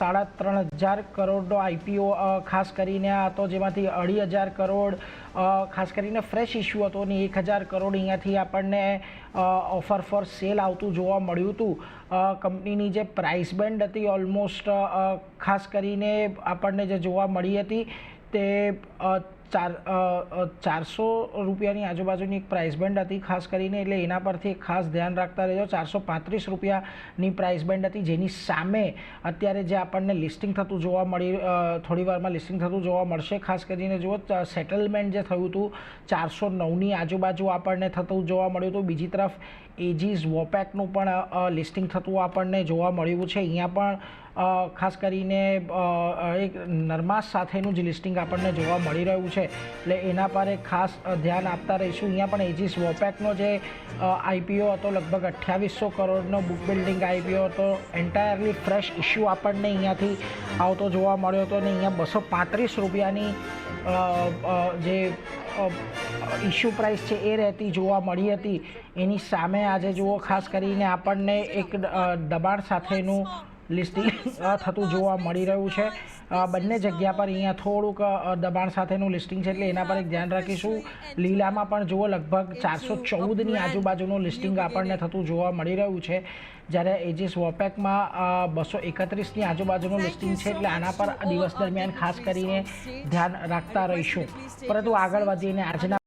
3,500 કરોડનો આઈપીઓ ખાસ કરીને આ હતો, જેમાંથી 2,500 કરોડ ખાસ કરીને ફ્રેશ ઇસ્યુ હતો અને 1,000 કરોડ અહીંયાથી આપણને ઓફર ફોર સેલ આવતું જોવા મળ્યું હતું. કંપનીની જે પ્રાઇસ બેન્ડ હતી ઓલમોસ્ટ ખાસ કરીને આપણને જે જોવા મળી હતી તે 400 રૂપિયાની આજુબાજુની એક પ્રાઇસ બેન્ડ હતી ખાસ કરીને, એટલે એના પરથી ખાસ ધ્યાન રાખતા રહેજો. 435 રૂપિયાની પ્રાઇસ બેન્ડ હતી, જેની સામે અત્યારે જે આપણને લિસ્ટિંગ થતું જોવા થોડી વારમાં લિસ્ટિંગ થતું જોવા મળશે. ખાસ કરીને જુઓ સેટલમેન્ટ જે થયું હતું 409ની આજુબાજુ આપણને થતું જોવા મળ્યું હતું. બીજી તરફ એજીસ વોપેકનું પણ લિસ્ટિંગ થતું આપણને જોવા મળ્યું છે. અહીંયા પણ ખાસ કરીને એક નરમાશ સાથેનું જ લિસ્ટિંગ આપણને જોવા મળી રહ્યું છે, એટલે એના પર એક ખાસ ધ્યાન આપતા રહીશું. અહીંયા પણ એજીસ વોપેકનો જે આઈપીઓ હતો લગભગ 2800 કરોડનો બુક બિલ્ડિંગ આઈપીઓ હતો. એન્ટાયરલી ફ્રેશ ઇસ્યુ આપણને અહીંયાથી આવતો જોવા મળ્યો હતો અને અહીંયા 235 રૂપિયાની જે ઇસ્યુ પ્રાઇસ છે એ રહેતી જોવા મળી હતી. એની સામે આજે જુઓ ખાસ કરીને આપણને એક દબાણ સાથેનું લિસ્ટિંગ થતું જોવા મળી રહ્યું છે. બંને જગ્યા પર અહીંયા થોડુંક દબાણ સાથેનું લિસ્ટિંગ છે, એટલે એના પર એક ધ્યાન રાખીશું. લીલામાં પણ જુઓ લગભગ 414ની આજુબાજુનું લિસ્ટિંગ આપણને થતું જોવા મળી રહ્યું છે, જ્યારે એજીસ વોપેકમાં 231ની આજુબાજુનું લિસ્ટિંગ છે, એટલે આના પર દિવસ દરમિયાન ખાસ કરીને ધ્યાન રાખતા રહીશું. પરંતુ આગળ વધીને આજના